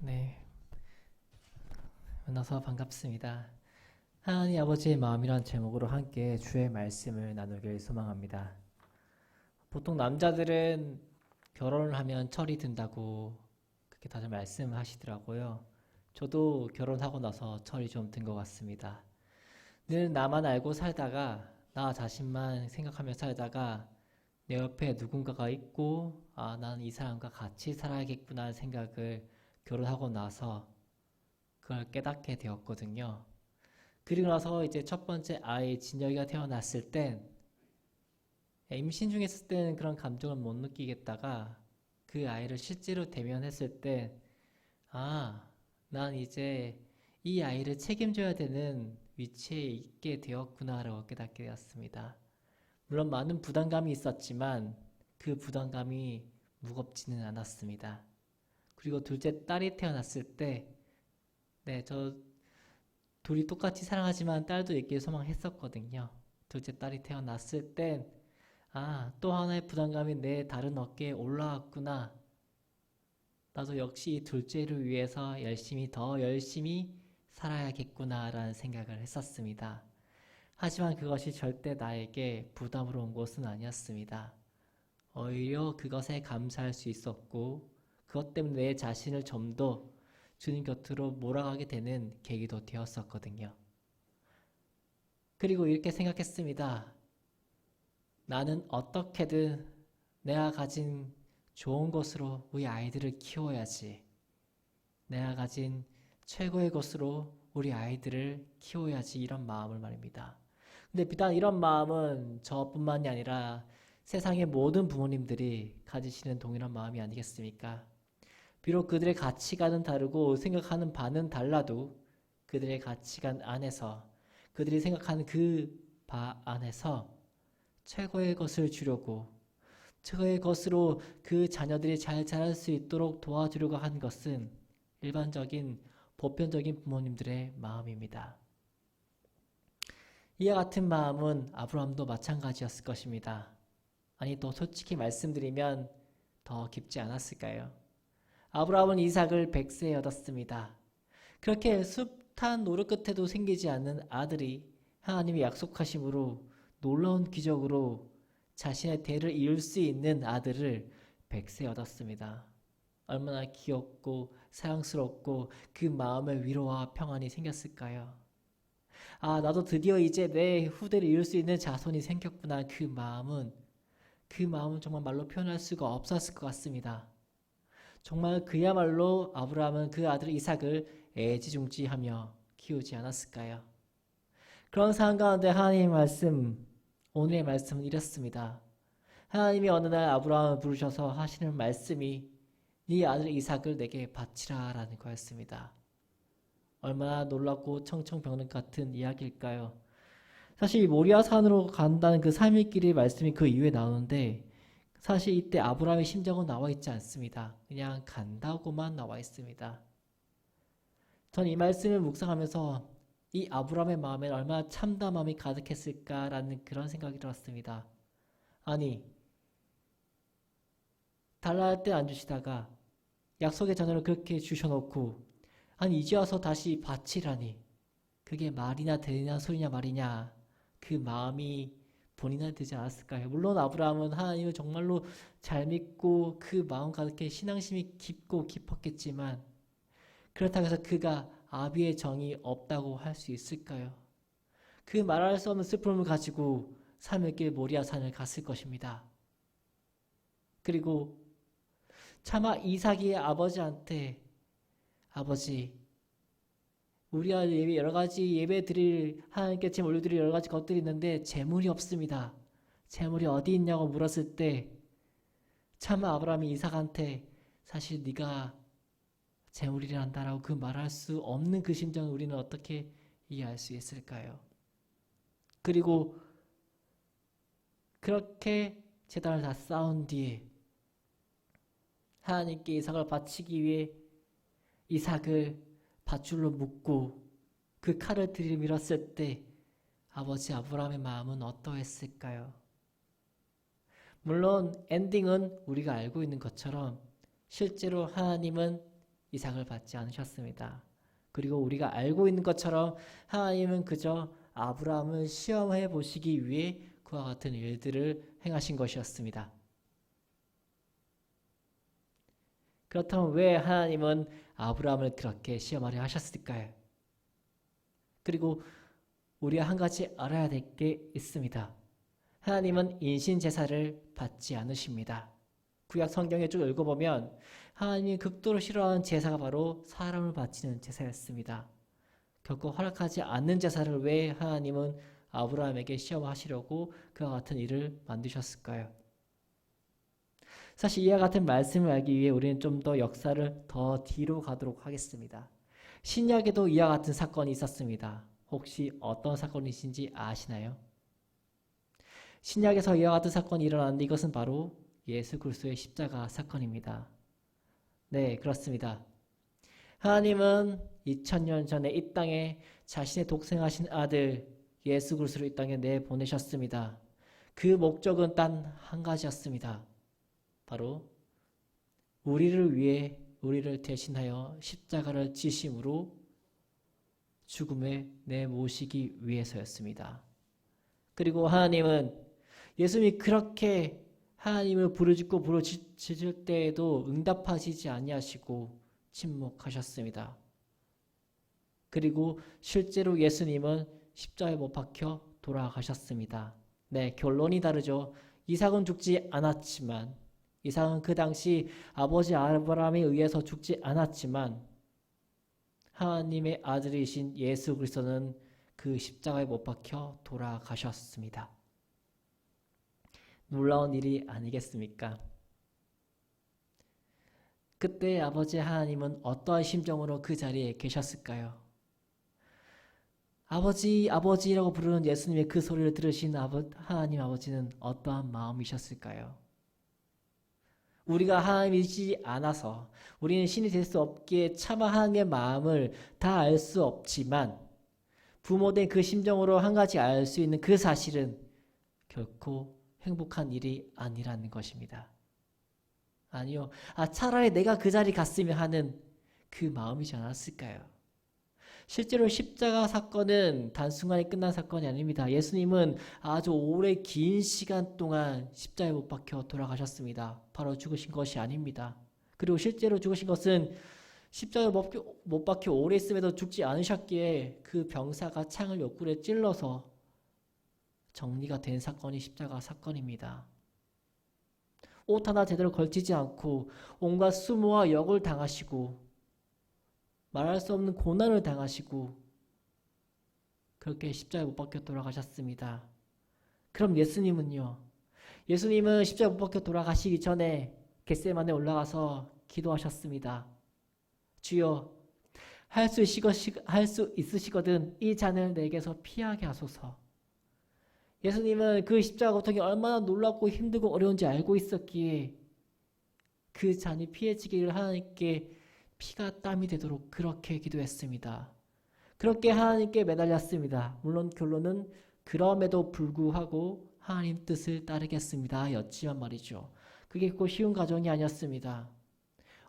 네, 만나서 반갑습니다. 하나님 아버지의 마음이란 제목으로 함께 주의 말씀을 나누길 소망합니다. 보통 남자들은 결혼을 하면 철이 든다고 그렇게 다들 말씀하시더라고요. 저도 결혼하고 나서 철이 좀 든 것 같습니다. 늘 나만 알고 살다가 나 자신만 생각하며 살다가 내 옆에 누군가가 있고 난 이 사람과 같이 살아야겠구나 하는 생각을 결혼하고 나서 그걸 깨닫게 되었거든요. 그리고 나서 이제 첫 번째 아이 진혁이가 태어났을 땐 임신 중에 있을 때는 그런 감정을 못 느끼겠다가 그 아이를 실제로 대면했을 때 난 이제 이 아이를 책임져야 되는 위치에 있게 되었구나라고 깨닫게 되었습니다. 물론 많은 부담감이 있었지만 그 부담감이 무겁지는 않았습니다. 그리고 둘째 딸이 태어났을 때 저 둘이 똑같이 사랑하지만 딸도 있길 소망했었거든요. 둘째 딸이 태어났을 땐 또 하나의 부담감이 내 다른 어깨에 올라왔구나. 나도 역시 이 둘째를 위해서 더 열심히 살아야겠구나라는 생각을 했었습니다. 하지만 그것이 절대 나에게 부담으로 온 것은 아니었습니다. 오히려 그것에 감사할 수 있었고 그것 때문에 내 자신을 좀 더 주님 곁으로 몰아가게 되는 계기도 되었었거든요. 그리고 이렇게 생각했습니다. 나는 어떻게든 내가 가진 좋은 것으로 우리 아이들을 키워야지. 내가 가진 최고의 것으로 우리 아이들을 키워야지 이런 마음을 말입니다. 근데 비단 이런 마음은 저뿐만이 아니라 세상의 모든 부모님들이 가지시는 동일한 마음이 아니겠습니까? 비록 그들의 가치관은 다르고 생각하는 바는 달라도 그들의 가치관 안에서 그들이 생각하는 그 바 안에서 최고의 것을 주려고 최고의 것으로 그 자녀들이 잘 자랄 수 있도록 도와주려고 한 것은 일반적인 보편적인 부모님들의 마음입니다. 이와 같은 마음은 아브라함도 마찬가지였을 것입니다. 아니 또 솔직히 말씀드리면 더 깊지 않았을까요? 아브라함은 이삭을 100세에 얻었습니다. 그렇게 숱한 노력 끝에도 생기지 않는 아들이 하나님이 약속하심으로 놀라운 기적으로 자신의 대를 이을 수 있는 아들을 100세에 얻었습니다. 얼마나 귀엽고 사랑스럽고 그 마음의 위로와 평안이 생겼을까요? 나도 드디어 이제 내 후대를 이을 수 있는 자손이 생겼구나. 그 마음은 정말 말로 표현할 수가 없었을 것 같습니다. 정말 그야말로 아브라함은 그 아들 이삭을 애지중지하며 키우지 않았을까요? 그런 상황 가운데 오늘의 말씀은 이렇습니다. 하나님이 어느 날 아브라함을 부르셔서 하시는 말씀이 네 아들 이삭을 내게 바치라 라는 거였습니다. 얼마나 놀랍고 청청병력 같은 이야기일까요? 사실 모리아 산으로 간다는 그 3일 길의 말씀이 그 이후에 나오는데 사실 이때 아브라함의 심정은 나와 있지 않습니다. 그냥 간다고만 나와 있습니다. 전 이 말씀을 묵상하면서 이 아브라함의 마음에 얼마나 참담함이 가득했을까라는 그런 생각이 들었습니다. 아니, 달라 할 때 안 주시다가 약속의 자녀를 그렇게 주셔놓고 이제 와서 다시 바치라니 그게 말이나 되냐 소리냐 말이냐 그 마음이 본인한테 되지 않았을까요? 물론 아브라함은 하나님을 정말로 잘 믿고 그 마음 가득해 신앙심이 깊고 깊었겠지만 그렇다고 해서 그가 아비의 정이 없다고 할 수 있을까요? 그 말할 수 없는 슬픔을 가지고 3일길 모리아 산을 갔을 것입니다. 그리고 차마 이삭이 아버지한테 아버지 우리가 여러 가지 예배 드릴 하나님께 제물 올려드릴 여러 가지 것들이 있는데 재물이 없습니다. 재물이 어디 있냐고 물었을 때 차마 아브라함이 이삭한테 사실 네가 재물이란다라고 그 말할 수 없는 그 심정을 우리는 어떻게 이해할 수 있을까요? 그리고 그렇게 제단을 다 쌓은 뒤에 하나님께 이삭을 바치기 위해 이삭을 밧줄로 묶고 그 칼을 들이밀었을 때 아버지 아브라함의 마음은 어떠했을까요? 물론 엔딩은 우리가 알고 있는 것처럼 실제로 하나님은 이삭을 받지 않으셨습니다. 그리고 우리가 알고 있는 것처럼 하나님은 그저 아브라함을 시험해 보시기 위해 그와 같은 일들을 행하신 것이었습니다. 그렇다면 왜 하나님은 아브라함을 그렇게 시험하려 하셨을까요? 그리고 우리가 한 가지 알아야 될 게 있습니다. 하나님은 인신제사를 받지 않으십니다. 구약 성경에 쭉 읽어보면 하나님이 극도로 싫어하는 제사가 바로 사람을 바치는 제사였습니다. 결코 허락하지 않는 제사를 왜 하나님은 아브라함에게 시험하시려고 그와 같은 일을 만드셨을까요? 사실 이와 같은 말씀을 알기 위해 우리는 좀 더 역사를 더 뒤로 가도록 하겠습니다. 신약에도 이와 같은 사건이 있었습니다. 혹시 어떤 사건이신지 아시나요? 신약에서 이와 같은 사건이 일어났는데 이것은 바로 예수 그리스도의 십자가 사건입니다. 네, 그렇습니다. 하나님은 2000년 전에 이 땅에 자신의 독생하신 아들 예수 그리스도를 이 땅에 내보내셨습니다. 그 목적은 단 한 가지였습니다. 바로 우리를 위해 우리를 대신하여 십자가를 지심으로 죽음에 내모시기 위해서였습니다. 그리고 하나님은 예수님이 그렇게 하나님을 부르짖고 부르짖을 때에도 응답하시지 아니하시고 침묵하셨습니다. 그리고 실제로 예수님은 십자가에 못 박혀 돌아가셨습니다. 네, 결론이 다르죠. 이삭은 죽지 않았지만 이삭은 그 당시 아버지 아브라함에 의해서 죽지 않았지만 하나님의 아들이신 예수 그리스도는 그 십자가에 못 박혀 돌아가셨습니다. 놀라운 일이 아니겠습니까? 그때 아버지 하나님은 어떠한 심정으로 그 자리에 계셨을까요? 아버지, 아버지라고 부르는 예수님의 그 소리를 들으신 하나님 아버지는 어떠한 마음이셨을까요? 우리가 하나님이지 않아서 우리는 신이 될 수 없기에 차마 하나님의 마음을 다 알 수 없지만 부모된 그 심정으로 한 가지 알 수 있는 그 사실은 결코 행복한 일이 아니라는 것입니다. 아니요. 차라리 내가 그 자리 갔으면 하는 그 마음이지 않았을까요? 실제로 십자가 사건은 단순간에 끝난 사건이 아닙니다. 예수님은 아주 오래 긴 시간 동안 십자가에 못 박혀 돌아가셨습니다. 바로 죽으신 것이 아닙니다. 그리고 실제로 죽으신 것은 십자가에 못 박혀 오래 있음에도 죽지 않으셨기에 그 병사가 창을 옆구리에 찔러서 정리가 된 사건이 십자가 사건입니다. 옷 하나 제대로 걸치지 않고 온갖 수모와 역을 당하시고 말할 수 없는 고난을 당하시고 그렇게 십자가에 못 박혀 돌아가셨습니다. 그럼 예수님은요? 예수님은 십자가에 못 박혀 돌아가시기 전에 겟세마네에 올라가서 기도하셨습니다. 주여, 할 수 있으시거든 이 잔을 내게서 피하게 하소서. 예수님은 그 십자가 고통이 얼마나 놀랍고 힘들고 어려운지 알고 있었기에 그 잔이 피해지기를 하나님께 피가 땀이 되도록 그렇게 기도했습니다. 그렇게 하나님께 매달렸습니다. 물론 결론은 그럼에도 불구하고 하나님 뜻을 따르겠습니다 였지만 말이죠. 그게 꼭 쉬운 과정이 아니었습니다.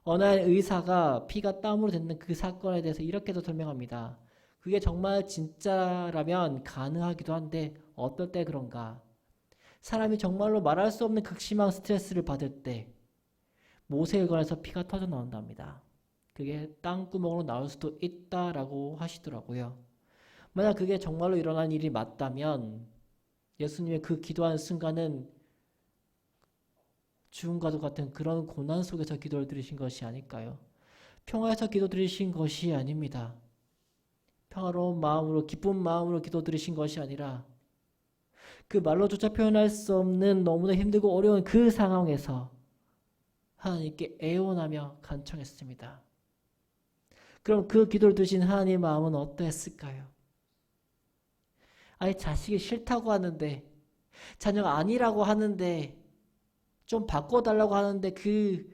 어느 한 의사가 피가 땀으로 됐는 그 사건에 대해서 이렇게도 설명합니다. 그게 정말 진짜라면 가능하기도 한데 어떨 때 그런가? 사람이 정말로 말할 수 없는 극심한 스트레스를 받을 때 모세에 관해서 피가 터져 나온답니다. 그게 땅구멍으로 나올 수도 있다라고 하시더라고요. 만약 그게 정말로 일어난 일이 맞다면 예수님의 그 기도하는 순간은 죽음과도 같은 그런 고난 속에서 기도를 드리신 것이 아닐까요? 평화에서 기도 드리신 것이 아닙니다. 평화로운 마음으로 기쁜 마음으로 기도 드리신 것이 아니라 그 말로조차 표현할 수 없는 너무나 힘들고 어려운 그 상황에서 하나님께 애원하며 간청했습니다. 그럼 그 기도를 드신 하나님의 마음은 어떠했을까요? 아니 자식이 싫다고 하는데 자녀가 아니라고 하는데 좀 바꿔달라고 하는데 그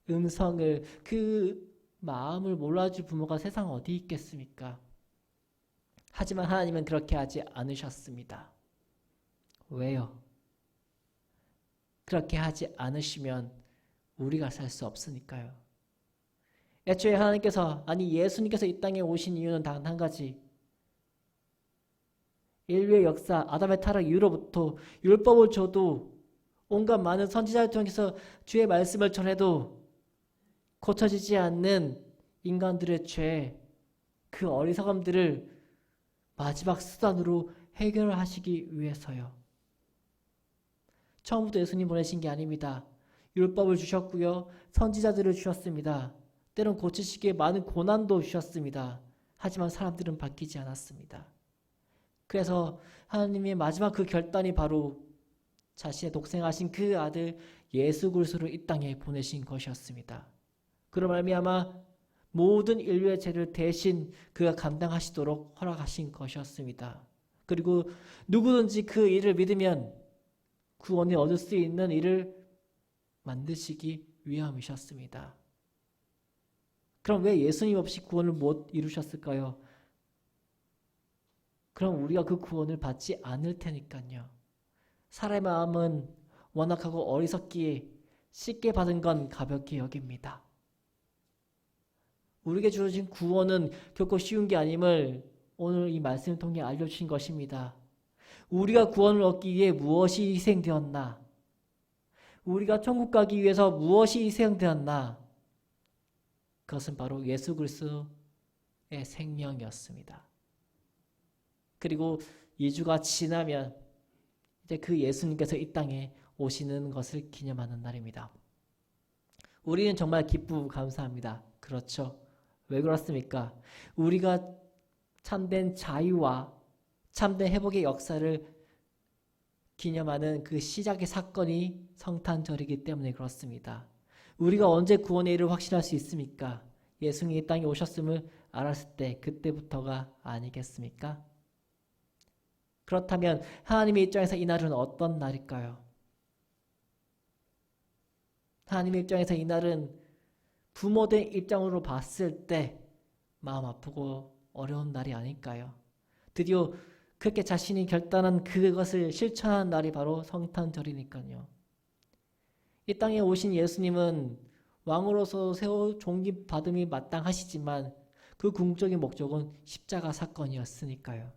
음성을 그 마음을 몰라줄 부모가 세상 어디 있겠습니까? 하지만 하나님은 그렇게 하지 않으셨습니다. 왜요? 그렇게 하지 않으시면 우리가 살 수 없으니까요. 애초에 하나님께서, 아니 예수님께서 이 땅에 오신 이유는 단 한 가지. 인류의 역사, 아담의 타락 이후로부터 율법을 줘도 온갖 많은 선지자를 통해서 주의 말씀을 전해도 고쳐지지 않는 인간들의 죄, 그 어리석음들을 마지막 수단으로 해결하시기 위해서요. 처음부터 예수님 보내신 게 아닙니다. 율법을 주셨고요. 선지자들을 주셨습니다. 때론 고치시기에 많은 고난도 주셨습니다. 하지만 사람들은 바뀌지 않았습니다. 그래서 하나님의 마지막 그 결단이 바로 자신의 독생하신 그 아들 예수 그리스도를 이 땅에 보내신 것이었습니다. 그로 말미암아 모든 인류의 죄를 대신 그가 감당하시도록 허락하신 것이었습니다. 그리고 누구든지 그 일을 믿으면 구원을 얻을 수 있는 일을 만드시기 위함이셨습니다. 그럼 왜 예수님 없이 구원을 못 이루셨을까요? 그럼 우리가 그 구원을 받지 않을 테니까요. 사람의 마음은 완악하고 어리석기에 쉽게 받은 건 가볍게 여깁니다. 우리에게 주어진 구원은 결코 쉬운 게 아님을 오늘 이 말씀을 통해 알려주신 것입니다. 우리가 구원을 얻기 위해 무엇이 희생되었나? 우리가 천국 가기 위해서 무엇이 희생되었나? 그것은 바로 예수 그리스도의 생명이었습니다. 그리고 2주가 지나면 이제 그 예수님께서 이 땅에 오시는 것을 기념하는 날입니다. 우리는 정말 기쁘고 감사합니다. 그렇죠? 왜 그렇습니까? 우리가 참된 자유와 참된 회복의 역사를 기념하는 그 시작의 사건이 성탄절이기 때문에 그렇습니다. 우리가 언제 구원의 일을 확신할 수 있습니까? 예수님이 이 땅에 오셨음을 알았을 때 그때부터가 아니겠습니까? 그렇다면 하나님의 입장에서 이 날은 어떤 날일까요? 하나님의 입장에서 이 날은 부모된 입장으로 봤을 때 마음 아프고 어려운 날이 아닐까요? 드디어 그렇게 자신이 결단한 그것을 실천한 날이 바로 성탄절이니까요. 이 땅에 오신 예수님은 왕으로서 세워 존귀받음이 마땅하시지만 그 궁극적인 목적은 십자가 사건이었으니까요.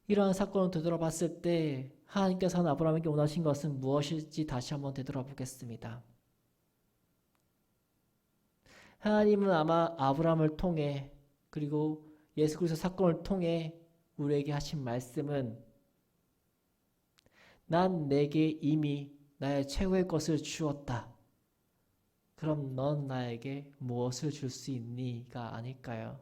이러한 사건을 되돌아봤을 때 하나님께서는 아브라함에게 원하신 것은 무엇일지 다시 한번 되돌아보겠습니다. 하나님은 아마 아브라함을 통해 그리고 예수 그리스도 사건을 통해 우리에게 하신 말씀은 난 내게 이미 나의 최고의 것을 주었다. 그럼 넌 나에게 무엇을 줄 수 있니?가 아닐까요?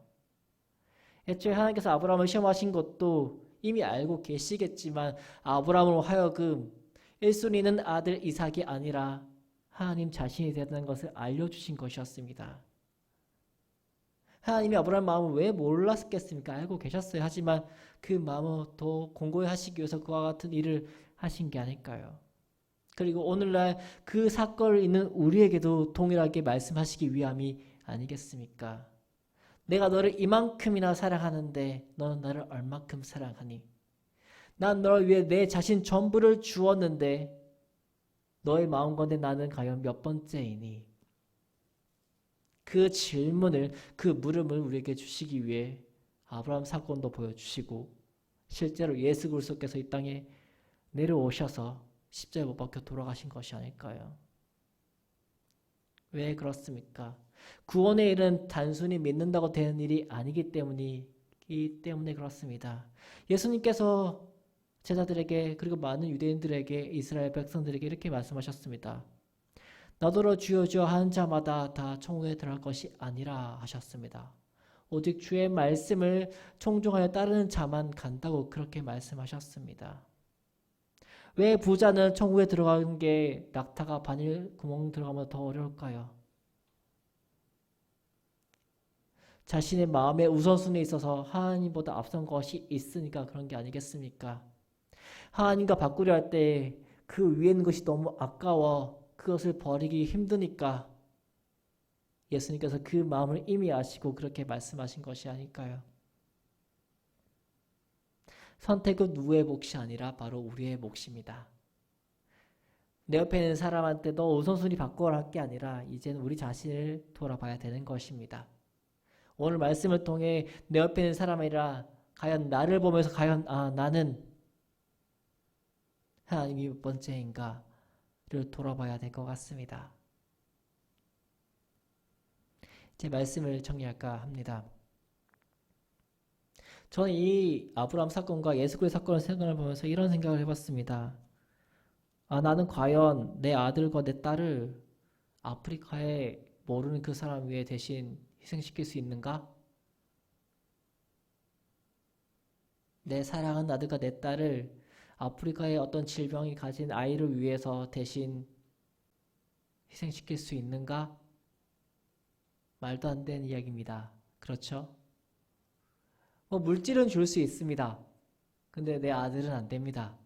애초에 하나님께서 아브라함을 시험하신 것도 이미 알고 계시겠지만 아브라함으로 하여금 1순위는 아들 이삭이 아니라 하나님 자신이 되는 것을 알려주신 것이었습니다. 하나님이 아브라함 마음을 왜 몰랐겠습니까? 알고 계셨어요. 하지만 그 마음을 더 공고히 하시기 위해서 그와 같은 일을 하신 게 아닐까요? 그리고 오늘날 그 사건을 있는 우리에게도 동일하게 말씀하시기 위함이 아니겠습니까? 내가 너를 이만큼이나 사랑하는데 너는 나를 얼마큼 사랑하니? 난 너를 위해 내 자신 전부를 주었는데 너의 마음 가운데 나는 과연 몇 번째이니? 그 질문을, 그 물음을 우리에게 주시기 위해 아브라함 사건도 보여주시고 실제로 예수 그리스도께서 이 땅에 내려오셔서 십자가에 못 박혀 돌아가신 것이 아닐까요? 왜 그렇습니까? 구원의 일은 단순히 믿는다고 되는 일이 아니기 때문에 그렇습니다. 예수님께서 제자들에게 그리고 많은 유대인들에게 이스라엘 백성들에게 이렇게 말씀하셨습니다. 나더러 주여 주여 하는 자마다 다 천국에 들어갈 것이 아니라 하셨습니다. 오직 주의 말씀을 청종하여 따르는 자만 간다고 그렇게 말씀하셨습니다. 왜 부자는 천국에 들어가는 게 낙타가 바늘 구멍 들어가면 더 어려울까요? 자신의 마음의 우선순위에 있어서 하나님보다 앞선 것이 있으니까 그런 게 아니겠습니까? 하나님과 바꾸려 할 때 그 위에 있는 것이 너무 아까워 그것을 버리기 힘드니까 예수님께서 그 마음을 이미 아시고 그렇게 말씀하신 것이 아닐까요? 선택은 누구의 몫이 아니라 바로 우리의 몫입니다. 내 옆에 있는 사람한테 너 우선순위 바꿔라 할 게 아니라 이제는 우리 자신을 돌아봐야 되는 것입니다. 오늘 말씀을 통해 내 옆에 있는 사람이라 과연 나를 보면서 과연 나는 하나님이 몇 번째인가를 돌아봐야 될 것 같습니다. 제 말씀을 정리할까 합니다. 저는 이 아브라함 사건과 예수 그리스도 사건을 생각을 보면서 이런 생각을 해봤습니다. 나는 과연 내 아들과 내 딸을 아프리카에 모르는 그 사람 위에 대신 희생시킬 수 있는가? 내 사랑하는 아들과 내 딸을 아프리카의 어떤 질병이 가진 아이를 위해서 대신 희생시킬 수 있는가? 말도 안 되는 이야기입니다. 그렇죠? 물질은 줄 수 있습니다. 근데 내 아들은 안 됩니다.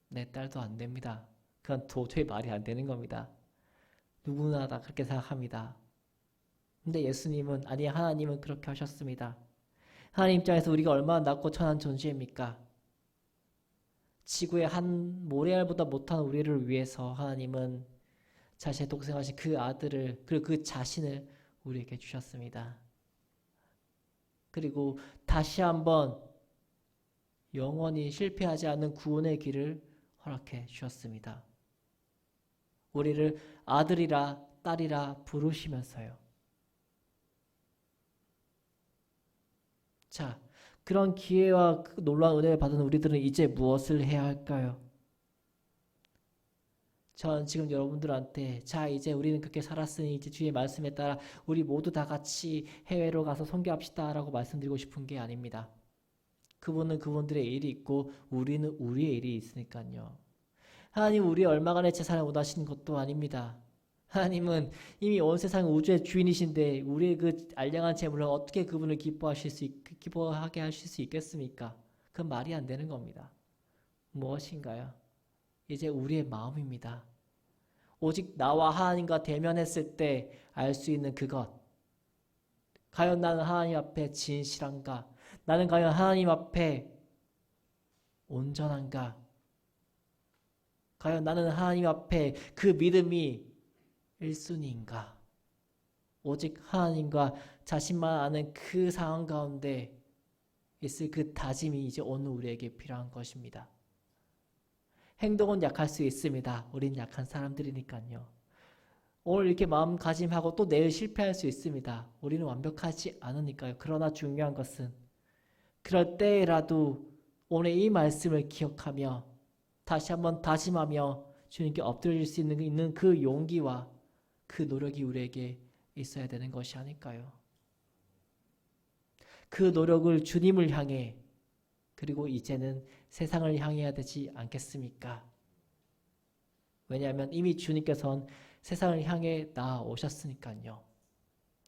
내 딸도 안 됩니다. 그건 도저히 말이 안 되는 겁니다. 누구나 다 그렇게 생각합니다. 근데 예수님은, 아니 하나님은 그렇게 하셨습니다. 하나님 입장에서 우리가 얼마나 낮고 천한 존재입니까? 지구의 한 모래알보다 못한 우리를 위해서 하나님은 자신의 독생하신 그 아들을, 그리고 그 자신을 우리에게 주셨습니다. 그리고 다시 한번 영원히 실패하지 않는 구원의 길을 허락해 주셨습니다. 우리를 아들이라 딸이라 부르시면서요. 자, 그런 기회와 놀라운 은혜를 받은 우리들은 이제 무엇을 해야 할까요? 전 지금 여러분들한테 자 이제 우리는 그렇게 살았으니 이제 주의 말씀에 따라 우리 모두 다 같이 해외로 가서 선교합시다 라고 말씀드리고 싶은 게 아닙니다. 그분은 그분들의 일이 있고 우리는 우리의 일이 있으니까요. 하나님 우리 얼마간의 재산을 원하시는 것도 아닙니다. 하나님은 이미 온 세상 우주의 주인이신데 우리의 그 알량한 재물을 어떻게 그분을 기뻐하게 하실 수 있겠습니까? 그건 말이 안 되는 겁니다. 무엇인가요? 이제 우리의 마음입니다. 오직 나와 하나님과 대면했을 때 알 수 있는 그것. 과연 나는 하나님 앞에 진실한가? 나는 과연 하나님 앞에 온전한가? 과연 나는 하나님 앞에 그 믿음이 1순위인가? 오직 하나님과 자신만 아는 그 상황 가운데 있을 그 다짐이 이제 오늘 우리에게 필요한 것입니다. 행동은 약할 수 있습니다. 우린 약한 사람들이니까요. 오늘 이렇게 마음가짐하고 또 내일 실패할 수 있습니다. 우리는 완벽하지 않으니까요. 그러나 중요한 것은 그럴 때라도 오늘 이 말씀을 기억하며 다시 한번 다짐하며 주님께 엎드릴 수 있는 그 용기와 그 노력이 우리에게 있어야 되는 것이 아닐까요? 그 노력을 주님을 향해 그리고 이제는 세상을 향해야 되지 않겠습니까? 왜냐하면 이미 주님께서는 세상을 향해 나아오셨으니까요.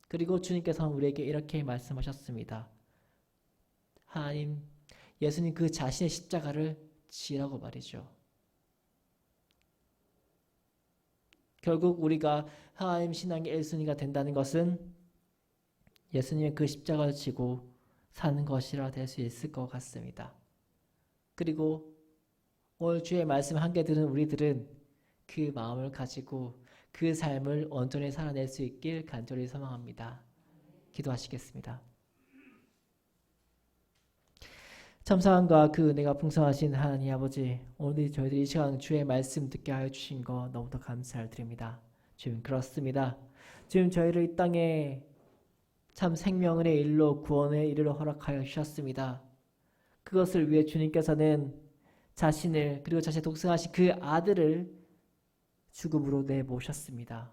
그리고 주님께서는 우리에게 이렇게 말씀하셨습니다. 하나님, 예수님 그 자신의 십자가를 지라고 말이죠. 결국 우리가 하나님 신앙의 1순위가 된다는 것은 예수님의 그 십자가를 지고 사는 것이라 될 수 있을 것 같습니다. 그리고 오늘 주의 말씀 함께 들은 우리들은 그 마음을 가지고 그 삶을 온전히 살아낼 수 있길 간절히 소망합니다. 기도하시겠습니다. 참사함과 그 은혜가 풍성하신 하나님 아버지, 오늘 저희들이 이 시간 주의 말씀 듣게 하여 주신 거 너무도 감사를 드립니다. 주님 그렇습니다. 주님 저희를 이 땅에 참 생명의 일로 구원의 일을 허락하여 주셨습니다. 그것을 위해 주님께서는 자신을 그리고 자신의 독생하신 그 아들을 죽음으로 내모셨습니다.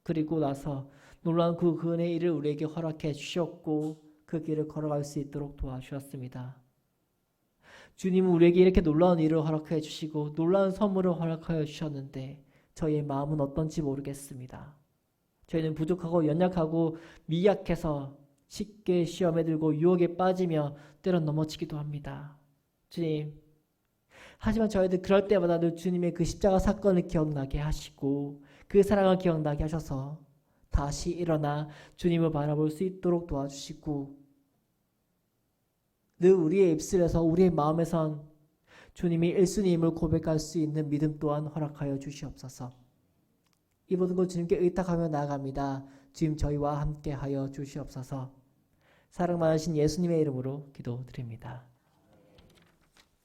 그리고 나서 놀라운 그 은혜의 일을 우리에게 허락해 주셨고 그 길을 걸어갈 수 있도록 도와주셨습니다. 주님은 우리에게 이렇게 놀라운 일을 허락해 주시고 놀라운 선물을 허락하여 주셨는데 저희의 마음은 어떤지 모르겠습니다. 저희는 부족하고 연약하고 미약해서 쉽게 시험에 들고 유혹에 빠지며 때론 넘어지기도 합니다. 주님, 하지만 저희들 그럴 때마다 늘 주님의 그 십자가 사건을 기억나게 하시고 그 사랑을 기억나게 하셔서 다시 일어나 주님을 바라볼 수 있도록 도와주시고 늘 우리의 입술에서 우리의 마음에선 주님이 1순위임을 고백할 수 있는 믿음 또한 허락하여 주시옵소서. 이 모든 것 주님께 의탁하며 나아갑니다. 주님 저희와 함께하여 주시옵소서. 사랑 많으신 예수님의 이름으로 기도드립니다.